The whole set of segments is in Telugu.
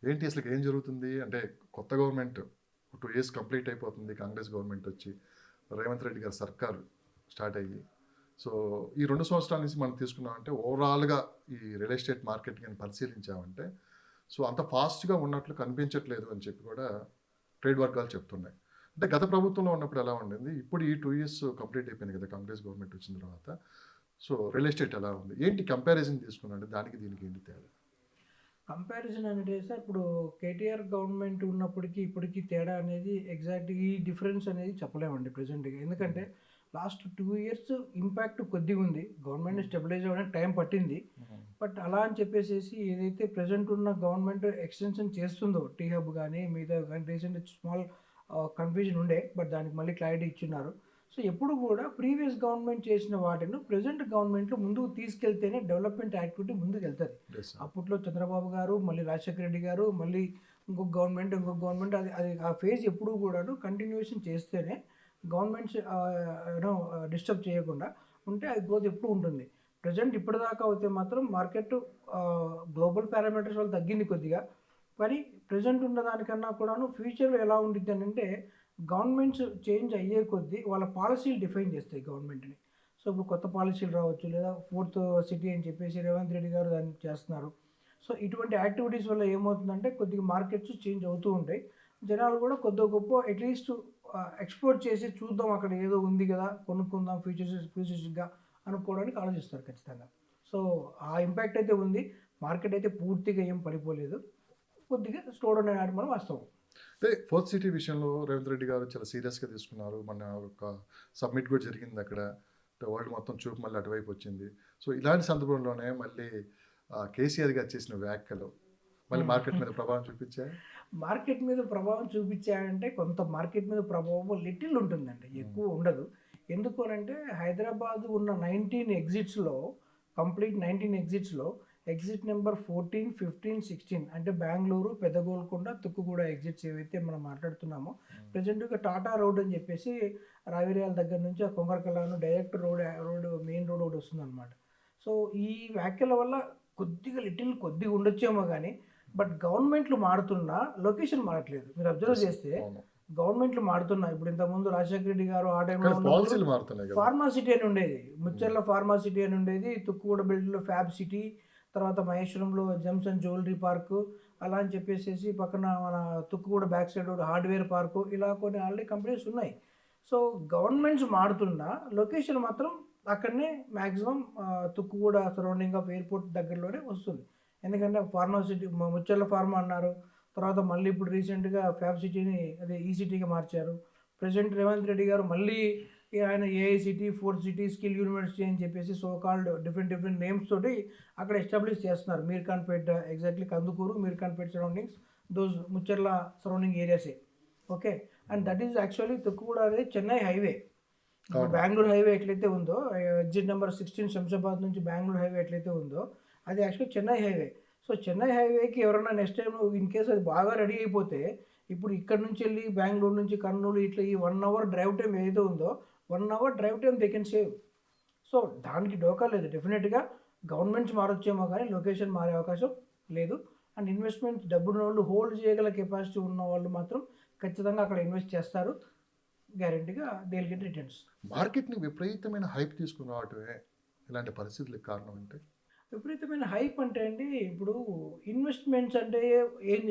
ఏంటి అసలు ఏం జరుగుతుంది అంటే కొత్త గవర్నమెంట్ 2 ఇయర్స్ కంప్లీట్ అయిపోతుంది, కాంగ్రెస్ గవర్నమెంట్ వచ్చి రేవంత్ రెడ్డి గారి సర్కార్ స్టార్ట్ అయ్యి. సో ఈ 2 సంవత్సరాల నుంచి మనం తీసుకున్నామంటే ఓవరాల్గా ఈ రియల్ ఎస్టేట్ మార్కెట్ కానీ పరిశీలించామంటే సో అంత ఫాస్ట్గా ఉన్నట్లు కనిపించట్లేదు అని చెప్పి కూడా ట్రేడ్ వర్గాలు చెప్తున్నాయి. అంటే గత ప్రభుత్వంలో ఉన్నప్పుడు ఎలా ఉండింది, ఇప్పుడు ఈ 2 ఇయర్స్ కంప్లీట్ అయిపోయింది కదా కాంగ్రెస్ గవర్నమెంట్ వచ్చిన తర్వాత. సో రియల్ ఎస్టేట్ ఎలా ఉంది, ఏంటి కంపారిజన్ తీసుకున్నాంటే దానికి దీనికి ఏంటి తేడా? కంపారిజన్ అంటే సార్, ఇప్పుడు కేటీఆర్ గవర్నమెంట్ ఉన్నప్పటికీ ఇప్పటికీ తేడా అనేది ఎగ్జాక్ట్ ఈ డిఫరెన్స్ అనేది చెప్పలేమండి ప్రెసెంట్గా. ఎందుకంటే లాస్ట్ 2 ఇయర్స్ ఇంపాక్ట్ కొద్దిగా ఉంది, గవర్నమెంట్ స్టెబిలైజ్ అవ్వడానికి టైం పట్టింది. బట్ అలా అని చెప్పేసి ఏదైతే ప్రజెంట్ ఉన్న గవర్నమెంట్ ఎక్స్టెన్షన్ చేస్తుందో టీ హబ్ కానీ మిగతా కానీ రీసెంట్ స్మాల్ కన్ఫ్యూజన్ ఉండే, బట్ దానికి మళ్ళీ క్లారిటీ ఇచ్చిన్నారు. సో ఎప్పుడు కూడా ప్రీవియస్ గవర్నమెంట్ చేసిన వాటిని ప్రజెంట్ గవర్నమెంట్లో ముందుకు తీసుకెళ్తేనే డెవలప్మెంట్ యాక్టివిటీ ముందుకు వెళ్తుంది. అప్పట్లో చంద్రబాబు గారు, మళ్ళీ రాజశేఖర రెడ్డి గారు, మళ్ళీ ఇంకొక గవర్నమెంట్ అది అది ఆ ఫేజ్ ఎప్పుడు కూడాను కంటిన్యూషన్ చేస్తేనే గవర్నమెంట్స్ డిస్టర్బ్ చేయకుండా ఉంటే అది గ్రోత్ ఎప్పుడు ఉంటుంది. ప్రజెంట్ ఇప్పటిదాకా అయితే మాత్రం మార్కెట్ గ్లోబల్ పారామీటర్స్ వల్ల తగ్గింది కొద్దిగా, కానీ ప్రజెంట్ ఉన్న దానికన్నా కూడాను ఫ్యూచర్లో ఎలా ఉంటుంది అని అంటే గవర్నమెంట్స్ చేంజ్ అయ్యే కొద్దీ వాళ్ళ పాలసీలు డిఫైన్ చేస్తాయి గవర్నమెంట్ని. సో ఇప్పుడు కొత్త పాలసీలు రావచ్చు, లేదా 4th సిటీ అని చెప్పేసి రేవంత్ రెడ్డి గారు దాన్ని చేస్తున్నారు. సో ఇటువంటి యాక్టివిటీస్ వల్ల ఏమవుతుందంటే కొద్దిగా మార్కెట్స్ చేంజ్ అవుతూ ఉంటాయి. జనాలు కూడా కొద్ది గొప్ప అట్లీస్ట్ ఎక్స్ప్లోర్ చేసి చూద్దాం అక్కడ ఏదో ఉంది కదా కొనుక్కుందాం ఫ్యూచర్స్గా అనుకోవడానికి ఆలోచిస్తారు ఖచ్చితంగా. సో ఆ ఇంపాక్ట్ అయితే ఉంది, మార్కెట్ అయితే పూర్తిగా ఏం పడిపోలేదు, కొద్దిగా స్లో డౌన్ అయినట్టు మనం వాస్తవం. అంటే 4th సిటీ విషయంలో రేవంత్ రెడ్డి గారు చాలా సీరియస్గా తీసుకున్నారు. మన ఒక సబ్మిట్ కూడా జరిగింది అక్కడ, వరల్డ్ మొత్తం చూపు మళ్ళీ అటువైపు వచ్చింది. సో ఇలాంటి సందర్భంలోనే మళ్ళీ కేసీఆర్ గారు చేసిన వ్యాఖ్యలు మళ్ళీ మార్కెట్ మీద ప్రభావం చూపించాయి. మార్కెట్ మీద ప్రభావం చూపించాయంటే కొంత మార్కెట్ మీద ప్రభావం లిటిల్ ఉంటుందండి, ఎక్కువ ఉండదు. ఎందుకు అంటే హైదరాబాద్ ఉన్న 19 ఎగ్జిట్స్లో కంప్లీట్ 19 ఎగ్జిట్స్లో ఎగ్జిట్ నెంబర్ 14, 15, 16 అంటే బెంగళూరు, పెద్దగోల్కొండ, తుక్కుగూడ ఎగ్జిట్స్ ఏవైతే మనం మాట్లాడుతున్నామో ప్రజెంట్గా టాటా రోడ్ అని చెప్పేసి రావిర్యాల దగ్గర నుంచి ఆ కొంగరకల్లాను డైరెక్ట్ రోడ్ మెయిన్ రోడ్ ఒకటి వస్తుందన్నమాట. సో ఈ వ్యాఖ్యల వల్ల కొద్దిగా ఉండొచ్చేమో కానీ బట్ గవర్నమెంట్లు మారుతున్నా లొకేషన్ మారట్లేదు. మీరు అబ్జర్వ్ చేస్తే గవర్నమెంట్లు మారుతున్నా, ఇప్పుడు ఇంతకుముందు రాజశేఖర రెడ్డి గారు ఆ టైంలో ఫార్మాసిటీ అని ఉండేది, ముచ్చర్ల ఫార్మాసిటీ అని ఉండేది, తుక్కుగూడ బెల్ట్లో ఫ్యాబ్ సిటీ, తర్వాత మహేశ్వరంలో జెమ్స్ అండ్ జ్యువెలరీ పార్కు, అలా అని చెప్పేసి పక్కన మన Tukkuguda back side hardware park, ఇలా కొన్ని ఆల్రెడీ కంపెనీస్ ఉన్నాయి. సో గవర్నమెంట్స్ మారుతున్నా లొకేషన్ మాత్రం అక్కడనే maximum Tukkuguda surrounding of airport దగ్గరలోనే వస్తుంది. ఎందుకంటే ఫార్మాసిటీ ముచ్చర్ల ఫార్మా అన్నారు, తర్వాత మళ్ళీ ఇప్పుడు రీసెంట్గా ఫ్యాబ్ సిటీని అదే ఈ సిటీగా మార్చారు. ప్రెసిడెంట్ రేవంత్ రెడ్డి గారు మళ్ళీ ఆయన AICTE, 4th city, skill university అని చెప్పేసి సో కాల్డ్ డిఫరెంట్ నేమ్స్ తోటి అక్కడ ఎస్టాబ్లిష్ చేస్తున్నారు. Mirkhanpet, exactly Kandukur, Mirkhanpet surroundings, those Mucherla surrounding ఏరియాసే. Okay, and that is actually Tukkuguda అనేది చెన్నై హైవే. బెంగళూరు హైవే ఎట్లయితే ఉందో, ఎగ్జిట్ నెంబర్ 16 శంషాబాద్ నుంచి బెంగళూరు హైవే ఎట్లయితే ఉందో అది actually Chennai highway. So Chennai హైవేకి ఎవరైనా నెక్స్ట్ టైం ఇన్ కేసు అది బాగా రెడీ అయిపోతే ఇప్పుడు ఇక్కడ నుంచి వెళ్ళి బెంగళూరు నుంచి కర్నూలు ఇట్లా ఈ 1 hour డ్రైవ్ టైం ఏదైతే ఉందో 1 hour drive time they can save. So దానికి డోకా లేదు. డెఫినెట్గా గవర్నమెంట్స్ మారొచ్చేమో కానీ లొకేషన్ మారే అవకాశం లేదు. అండ్ ఇన్వెస్ట్మెంట్ డబ్బున్న వాళ్ళు, హోల్డ్ చేయగల కెపాసిటీ ఉన్న వాళ్ళు మాత్రం ఖచ్చితంగా అక్కడ ఇన్వెస్ట్ చేస్తారు, గ్యారెంటీగా దే విల్ గెట్ రిటర్న్స్. మార్కెట్ని విపరీతమైన హైప్ తీసుకుని రావటమే ఇలాంటి పరిస్థితులకు కారణం అంటే విపరీతమైన హైప్ అంటే అండి, ఇప్పుడు ఇన్వెస్ట్మెంట్స్ అంటే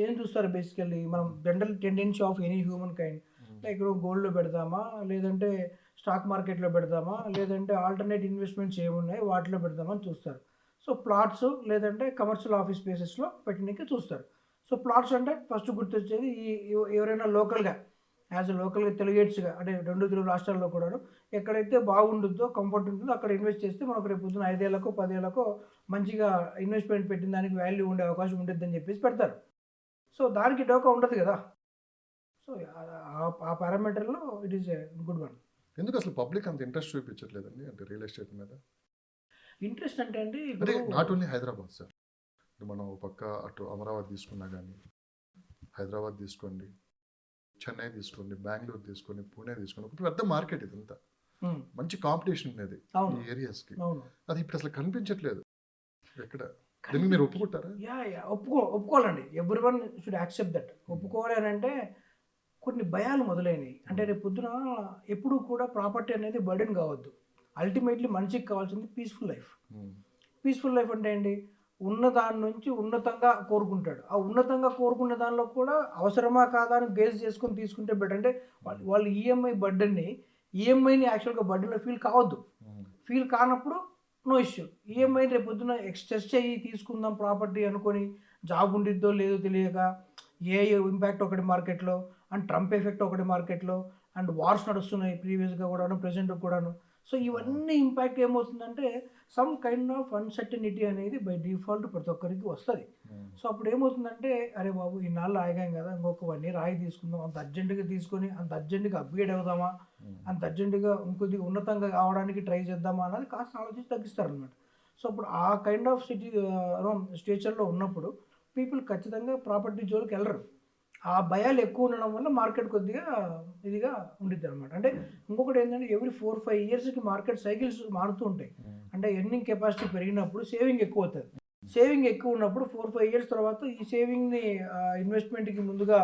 ఏం చూస్తారు బేసికల్లీ మనం general tendency of any human kind, like గోల్డ్లో పెడదామా, లేదంటే స్టాక్ మార్కెట్లో పెడదామా, లేదంటే ఆల్టర్నేట్ ఇన్వెస్ట్మెంట్స్ ఏమున్నాయి వాటిలో పెడదామా అని చూస్తారు. సో ప్లాట్స్ లేదంటే కమర్షియల్ ఆఫీస్ స్పేసెస్లో పెట్టడానికి చూస్తారు. సో ప్లాట్స్ అంటే ఫస్ట్ గుర్తొచ్చేది ఎవరైనా లోకల్గా లోకల్గా తెలుగేట్స్గా అంటే 2 తెలుగు రాష్ట్రాల్లో కూడాను ఎక్కడైతే బాగుంటుందో, కంఫర్ట్ ఉంటుందో అక్కడ ఇన్వెస్ట్ చేస్తే మనకు రేపు పొద్దున 5 ఏళ్ళకో 10 ఏళ్ళకో మంచిగా ఇన్వెస్ట్మెంట్ పెట్టిన దానికి వాల్యూ ఉండే అవకాశం ఉంటుంది అని చెప్పేసి పెడతారు. సో దానికి డోకా ఉండదు కదా. సో ఆ పారామీటర్లో it is a good one. ఎందుకు అసలు పబ్లిక్ అంత ఇంట్రెస్ట్ చూపించట్లేదండి అంటే రియల్ ఎస్టేట్ మీద? ఇంట్రెస్ట్ అంటే అండి అంటే నాట్ ఓన్లీ హైదరాబాద్ సార్, మనం పక్క అటు అమరావతి తీసుకున్నా కానీ, హైదరాబాద్ తీసుకోండి, చెన్నై తీసుకోండి, బెంగళూరు తీసుకోండి, పూణే తీసుకోండి, ఒక పెద్ద మార్కెట్ ఇదంతా, మంచి కాంపిటీషన్ ఉండేది ఈ ఏరియాస్కి. అది ఇప్పుడు అసలు కనిపించట్లేదు ఎక్కడ. దీన్ని మీరు ఒప్పుకుంటారా? ఒప్పుకోవాలండి. Everyone should accept that. ఒప్పుకోవాలి అని అంటే కొన్ని భయాలు మొదలైనవి. అంటే రేపు పొద్దున ఎప్పుడూ కూడా ప్రాపర్టీ అనేది బర్డెన్ కావద్దు. అల్టిమేట్లీ మనిషికి కావాల్సింది పీస్ఫుల్ లైఫ్. పీస్ఫుల్ లైఫ్ అంటే ఏంటి? ఉన్న దాని నుంచి ఉన్నతంగా కోరుకుంటాడు. ఆ ఉన్నతంగా కోరుకున్న దానిలో కూడా అవసరమా కాదా అని గేజ్ చేసుకొని తీసుకుంటే బెటర్. అంటే వాళ్ళు ఈఎంఐ బర్డెన్ని ఈఎంఐని యాక్చువల్గా బర్డెన్లో ఫీల్ కావద్దు. ఫీల్ కానప్పుడు నో ఇష్యూ. ఈఎంఐ రేపు పొద్దున ఎక్స్టెస్ట్ అయ్యి తీసుకుందాం ప్రాపర్టీ అనుకొని జాబ్ ఉండిద్దో లేదో తెలియక ఏ ఇంపాక్ట్ ఒకటి మార్కెట్లో అండ్ ట్రంప్ ఎఫెక్ట్ ఒకటి మార్కెట్లో అండ్ వార్స్ నడుస్తున్నాయి ప్రీవియస్గా కూడాను ప్రెసెంట్ కూడాను. సో ఇవన్నీ ఇంపాక్ట్ ఏమవుతుందంటే సమ్ కైండ్ ఆఫ్ అన్సర్టనిటీ అనేది బై డిఫాల్ట్ ప్రతి ఒక్కరికి వస్తుంది. సో అప్పుడు ఏమవుతుందంటే అరే బాబు ఇన్నాళ్ళు ఆగాం కదా, ఇంకొక 1 year ఆగి తీసుకుందాం, అంత అర్జెంటుగా తీసుకొని అంత అర్జెంటుగా అప్గ్రేడ్ అవుదామా, అంత అర్జెంటుగా ఇంకొద్దిగా ఉన్నతంగా కావడానికి ట్రై చేద్దామా అన్నది కాస్త ఆలోచించి తగ్గిస్తారనమాట. సో అప్పుడు ఆ కైండ్ ఆఫ్ స్టేచర్లో ఉన్నప్పుడు పీపుల్ ఖచ్చితంగా ప్రాపర్టీ జోలికి వెళ్ళరు. ఆ భయాలు ఎక్కువ ఉండడం వల్ల మార్కెట్ కొద్దిగా ఇదిగా ఉండిద్ది అనమాట. అంటే ఇంకొకటి ఏంటంటే ఎవ్రీ 4-5 yearsకి మార్కెట్ సైకిల్స్ మారుతూ ఉంటాయి. అంటే ఎర్నింగ్ కెపాసిటీ పెరిగినప్పుడు సేవింగ్ ఎక్కువ అవుతుంది. సేవింగ్ ఎక్కువ ఉన్నప్పుడు 4-5 years తర్వాత ఈ సేవింగ్ని ఇన్వెస్ట్మెంట్కి ముందుగా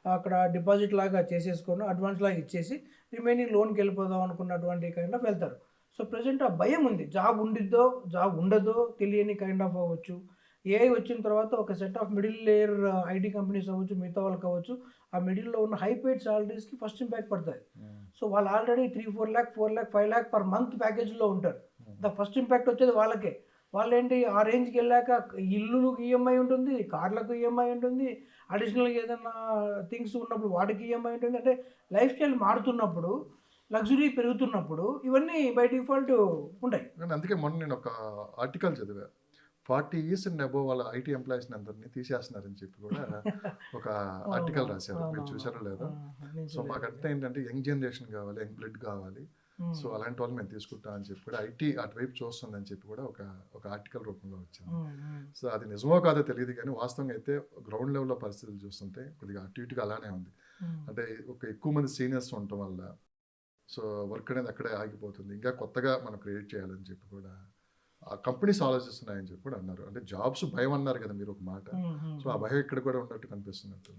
అక్కడ డిపాజిట్ లాగా చేసేసుకొని అడ్వాన్స్ లాగా ఇచ్చేసి రిమైనింగ్ లోన్కి వెళ్ళిపోదాం అనుకున్నటువంటి కైండ్ ఆఫ్ వెళ్తారు. సో ప్రజెంట్ ఆ భయం ఉంది. జాబ్ ఉండిద్దో జాబ్ ఉండదో తెలియని కైండ్ ఆఫ్ అవ్వచ్చు. ఏఐ వచ్చిన తర్వాత ఒక set of middle layer IT companies అవ్వచ్చు, మిగతా వాళ్ళు కావచ్చు, ఆ మిడిల్లో ఉన్న హై పెయిడ్ సాలరీస్కి ఫస్ట్ ఇంపాక్ట్ పడుతుంది. సో వాళ్ళు already 3-4 lakh 4 lakh 5 lakh per month ప్యాకేజ్లో ఉంటారు. ద ఫస్ట్ ఇంపాక్ట్ వచ్చేది వాళ్ళకే. వాళ్ళేంటి ఆ రేంజ్కి వెళ్ళాక ఇల్లులకు ఈఎంఐ ఉంటుంది, కార్లకు ఈఎంఐ ఉంటుంది, అడిషనల్గా ఏదైనా థింగ్స్ ఉన్నప్పుడు వాటికి ఈఎంఐ ఉంటుంది. అంటే లైఫ్ స్టైల్ మారుతున్నప్పుడు, లగ్జరీ పెరుగుతున్నప్పుడు ఇవన్నీ బై డిఫాల్ట్ ఉంటాయి. అందుకే మొన్న నేను ఒక ఆర్టికల్ చదివా, 40 years అండ్ అబోవ్ వాళ్ళ ఐటీ ఎంప్లాయీస్ని అందరినీ తీసేస్తున్నారని చెప్పి కూడా ఒక ఆర్టికల్ రాశారు. మీరు చూసారో లేదో? సో మాకు అర్థం ఏంటంటే యంగ్ జనరేషన్ కావాలి, యంగ్ బ్లడ్ కావాలి. సో అలాంటి వాళ్ళు మేము తీసుకుంటాం అని చెప్పి కూడా ఐటీ అటువైపు చూస్తుందని చెప్పి కూడా ఒక ఆర్టికల్ రూపంలో వచ్చింది. సో అది నిజమో కాదో తెలియదు కానీ వాస్తవంగా అయితే గ్రౌండ్ లెవెల్లో పరిస్థితులు చూస్తుంటే కొద్దిగా అటు ఇటుగా అలానే ఉంది. అంటే ఒక ఎక్కువ మంది సీనియర్స్ ఉండటం వల్ల సో వర్క్ అనేది అక్కడే ఆగిపోతుంది. ఇంకా కొత్తగా మనం క్రియేట్ చేయాలని చెప్పి కూడా ఆ కంపెనీస్ ఆలోచిస్తున్నాయని చెప్పి కూడా అన్నారు. అంటే జాబ్స్ భయం అన్నారు కదా మీరు ఒక మాట. సో ఆ భయం ఇక్కడ కూడా ఉన్నట్టు కనిపిస్తున్నట్టు.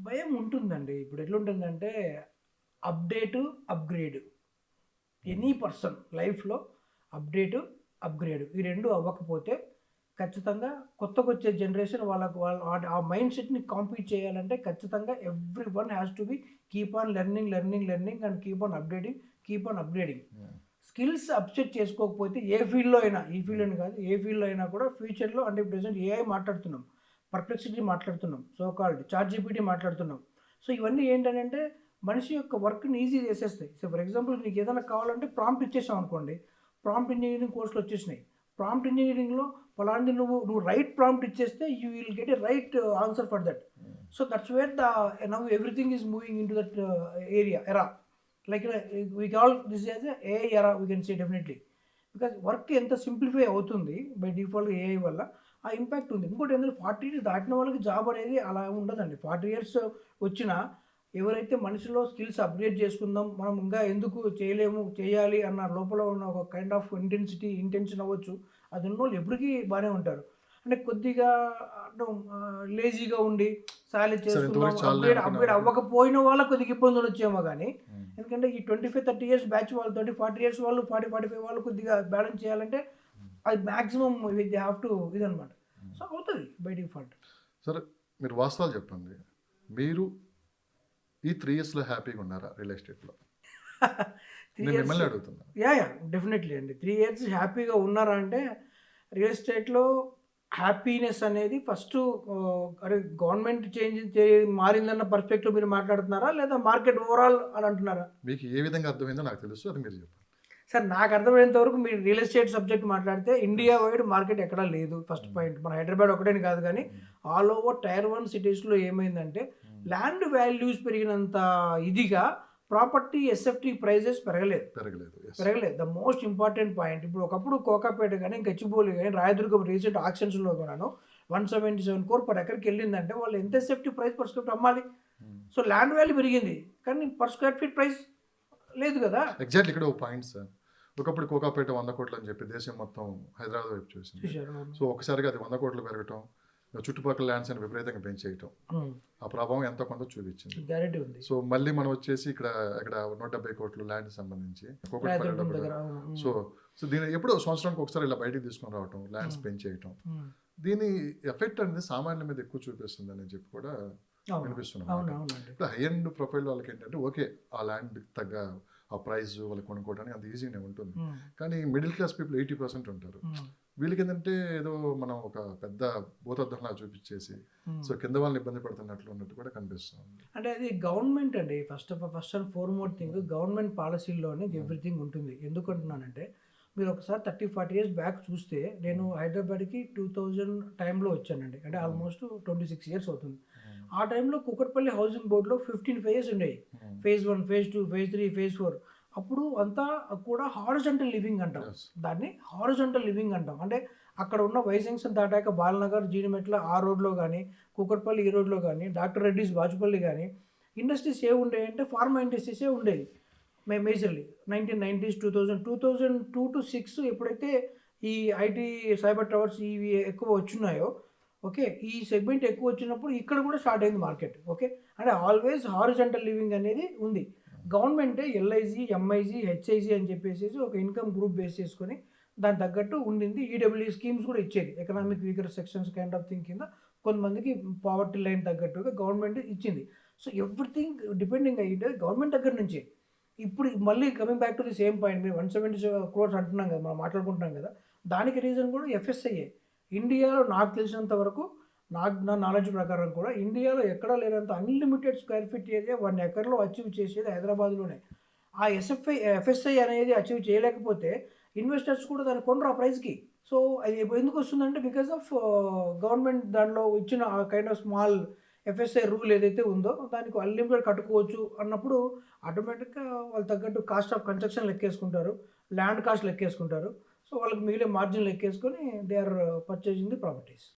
భయం ఉంటుందండి. ఇప్పుడు ఎట్లుంటుందంటే అప్డేటు అప్గ్రేడ్, ఎనీ పర్సన్ లైఫ్లో అప్డేటు అప్గ్రేడ్ ఈ రెండు అవ్వకపోతే ఖచ్చితంగా కొత్తగా వచ్చే జనరేషన్ వాళ్ళకు ఆ మైండ్ సెట్ని కాంపీట్ చేయాలంటే ఖచ్చితంగా every one has to be keep on learning and keep on upgrading. Skills upset చేసుకోకపోతే ఏ ఫీల్డ్లో అయినా, ఈ ఫీల్డ్ అని కాదు ఏ ఫీల్డ్లో అయినా కూడా ఫ్యూచర్లో అంటే ప్రెసెంట్ ఏఐ మాట్లాడుతున్నాం, పర్ప్లెక్సిటీ మాట్లాడుతున్నాం, సో కాల్డ్ చాట్‌జిపిటి మాట్లాడుతున్నాం. సో ఇవన్నీ ఏంటంటే మనిషి యొక్క వర్క్ని ఈజీ చేసేస్తాయి. సో ఫర్ ఎగ్జాంపుల్ నీకు ఏదైనా కావాలంటే ప్రాంప్ట్ ఇచ్చేసాం అనుకోండి, ప్రాంప్ట్ ఇంజనీరింగ్ కోర్సులు వచ్చేసినాయి. ప్రాంప్ట్ ఇంజనీరింగ్లో ఫలాంటి నువ్వు రైట్ ప్రాంప్ట్ ఇచ్చేస్తే you will get a right answer for that. So that's where now everything is moving in to that ఎరా. Like we call this as a AI era, we can say definitely, because work ఎంత సింప్లిఫై అవుతుంది బై డిఫాల్ట్ ఏఐ వల్ల ఆ ఇంపాక్ట్ ఉంది. ఇంకోటి ఏంటంటే 40 years దాటిన వాళ్ళకి జాబ్ అనేది అలా ఉండదండి. 40 years వచ్చినా ఎవరైతే మనిషిలో స్కిల్స్ అప్గ్రేడ్ చేసుకుందాం, మనం ఇంకా ఎందుకు చేయలేము చేయాలి అన్న లోపల ఉన్న ఒక కైండ్ ఆఫ్ ఇంటెన్షన్ అవ్వచ్చు, అది ఉన్న వాళ్ళు ఎప్పటికీ బాగానే ఉంటారు. అంటే కొద్దిగా లేజీగా ఉండి సాలరీ చేసుకుందాం అప్గ్రేడ్ అవ్వకపోయిన వాళ్ళకి కొద్దిగా ఇబ్బందులు వచ్చేమో కానీ, ఎందుకంటే ఈ 25-30 years బ్యాచ్ వాళ్ళు 40 years వాళ్ళు 40-45 వాళ్ళు కొద్దిగా బ్యాలెన్స్ చేయాలంటే అది మ్యాక్సిమం దే హ్యావ్ టు ఇదనమాట. సో అవుతుంది బై డిఫాల్ట్. సరే మీరు వాస్తవాలు చెప్పండి, మీరు ఈ 3 yearsలో హ్యాపీగా ఉన్నారా రియల్ ఎస్టేట్లో? మిమ్మల్ని అడుగుతున్నా. యా డెఫినెట్లీ అండి. 3 years హ్యాపీగా ఉన్నారా అంటే రియల్ ఎస్టేట్లో హ్యాపీనెస్ అనేది ఫస్ట్ అరే గవర్నమెంట్ మారిందన్న పర్స్పెక్టివ్ మీరు మాట్లాడుతున్నారా లేదా మార్కెట్ ఓవరాల్ అని అంటున్నారా? మీకు ఏ విధంగా అర్థమైందో నాకు తెలుసు, అది మీరు చెప్పండి. సార్ నాకు అర్థమైనంత వరకు మీరు రియల్ ఎస్టేట్ సబ్జెక్ట్ మాట్లాడితే ఇండియా వైడ్ మార్కెట్ ఎక్కడా లేదు. ఫస్ట్ పాయింట్ మన హైదరాబాద్ ఒకటేని కాదు కానీ ఆల్ ఓవర్ Tier 1 సిటీస్లో ఏమైందంటే ల్యాండ్ వాల్యూస్ పెరిగినంత ఇదిగా ప్రాపర్టీ ఎస్ఎఫ్టీ ప్రైజెస్ పెరగలేదు. The most important point. ఇప్పుడు ఒకప్పుడు కోకాపేట కానీ గచ్చిబౌలి కానీ రాయదుర్గం రీసెంట్ ఆక్షన్స్లో కూడాను 177 crore per acre వెళ్ళిందంటే వాళ్ళు ఎంత SFT price per square feet అమ్మాలి. సో ల్యాండ్ వాల్యూ పెరిగింది కానీ పర్ స్క్వేర్ ఫీట్ ప్రైస్ లేదు కదా. ఎగ్జాక్ట్లీ ఇక్కడ ఒక పాయింట్ సార్, ఒకప్పుడు కోకాపేట 100 కోట్లు అని చెప్పి దేశం మొత్తం హైదరాబాద్ వైపు చూసింది. చూశారు. అవును. సో ఒకసారిగా అది 100 కోట్లు పెరగటం, చుట్టుపక్కల ల్యాండ్స్ అని విపరీతంగా పెంచేయటం, ఆ ప్రభావం ఎంతో కొంత చూపించింది. గ్యారెంటీ ఉంది. సో మళ్ళీ మనం వచ్చేసి ఇక్కడ 170 కోట్లు ల్యాండ్ సంబంధించి రాయదుర్గం దగ్గర. అవును. సో సో దీని ఎప్పుడో సంవత్సరానికి ఒకసారి ఇలా బయటికి తీసుకొని రావటం, ల్యాండ్స్ పెంచేయటం, దీని ఎఫెక్ట్ అనేది సామాన్యుల మీద ఎక్కువ చూపిస్తుంది అని చెప్పి కూడా అవును. వినిపిస్తున్నాం. అవును. అవునండి. ఇప్పుడు హై ఎండ్ ప్రొఫైల్ వాళ్ళకి ఏంటంటే ఓకే, ఆ ల్యాండ్ తగ్గ ఆ ప్రైస్ వాళ్ళకి కొనుక్కోవడానికి అంత ఈజీనే ఉంటుంది. కానీ మిడిల్ క్లాస్ పీపుల్ 80% ఉంటారు. వీళ్ళకి ఏంటంటే ఏదో మనం ఒక పెద్ద భూతద్దంలా చూపించేసి సో కింద వాళ్ళని ఇబ్బంది పడుతున్నట్లు ఉన్నట్టు కూడా కనిపిస్తుంది. అంటే అది గవర్నమెంట్ అండి. First and foremost thing government పాలసీలోనే ఎవ్రీథింగ్ ఉంటుంది. ఎందుకంటున్నానంటే మీరు ఒకసారి 30-40 ఇయర్స్ బ్యాక్ చూస్తే నేను హైదరాబాద్కి 2000 టైంలో వచ్చానండి. అంటే ఆల్మోస్ట్ 26 ఇయర్స్ అవుతుంది. ఆ టైంలో కూకట్పల్లి హౌసింగ్ బోర్డులో 15 ఫేజెస్ ఉండేవి. Phase 1, phase 2, phase 3, phase 4. అప్పుడు అంతా కూడా హారిజాంటల్ లివింగ్ అంటాం. దాన్ని హారిజాంటల్ లివింగ్ అంటాం. అంటే అక్కడ ఉన్న వైజంక్షన్ దాటాక బాలనగర్, జీడిమెట్ల ఆ రోడ్లో కానీ, కూకట్పల్లి ఈ రోడ్లో కానీ, డాక్టర్ రెడ్డిస్ బాచుపల్లి కానీ ఇండస్ట్రీస్ ఏ ఉండేవి అంటే ఫార్మా ఇండస్ట్రీసే ఉండేవి మేజర్లీ. 1990s, 2002 to 6 ఎప్పుడైతే ఈ ఐటీ సైబర్ టవర్స్ ఇవి ఎక్కువ వచ్చున్నాయో, ఓకే, ఈ సెగ్మెంట్ ఎక్కువ వచ్చినప్పుడు ఇక్కడ కూడా స్టార్ట్ అయింది మార్కెట్. ఓకే, అంటే ఆల్వేస్ హారిజాంటల్ లివింగ్ అనేది ఉంది. గవర్నమెంటే ఎల్ఐజీ, ఎంఐజీ, హెచ్ఐజీ అని చెప్పేసి ఒక ఇన్కమ్ గ్రూప్ బేస్ చేసుకొని దాని తగ్గట్టు ఉండింది. ఈడబ్ల్యూ స్కీమ్స్ కూడా ఇచ్చేది, economic weaker sections kind of thing కింద కొంతమందికి పావర్టీ లైన్ తగ్గట్టుగా గవర్నమెంట్ ఇచ్చింది. సో ఎవ్రీథింగ్ డిపెండింగ్ అయ్యింది గవర్నమెంట్ దగ్గర నుంచే. ఇప్పుడు మళ్ళీ coming back to the same point, మీరు 170 crores అంటున్నాం కదా, మనం మాట్లాడుకుంటున్నాం కదా, దానికి రీజన్ కూడా ఎఫ్ఎస్ఐఏ. ఇండియాలో నాకు తెలిసినంత వరకు, నా నాలెడ్జ్ ప్రకారం కూడా ఇండియాలో ఎక్కడా లేనంత అన్లిమిటెడ్ స్క్వేర్ ఫీట్ ఏరియా 1 acreలో అచీవ్ చేసేది హైదరాబాద్లోనే. ఆ ఎఫ్ఎస్ఐ అనేది అచీవ్ చేయలేకపోతే ఇన్వెస్టర్స్ కూడా దాన్ని కొనరు ఆ ప్రైస్కి. సో అది ఎందుకు వస్తుందంటే బికాస్ ఆఫ్ గవర్నమెంట్ దానిలో ఇచ్చిన ఆ kind of small FSI rule ఏదైతే ఉందో దానికి అన్లిమిటెడ్ కట్టుకోవచ్చు అన్నప్పుడు ఆటోమేటిక్గా వాళ్ళు తగ్గట్టు కాస్ట్ ఆఫ్ కన్స్ట్రక్షన్ లెక్కేసుకుంటారు, ల్యాండ్ కాస్ట్ లెక్కేసుకుంటారు. సో వాళ్ళకి మిగిలిన మార్జిన్ లెక్కేసుకొని they are purchasing the properties.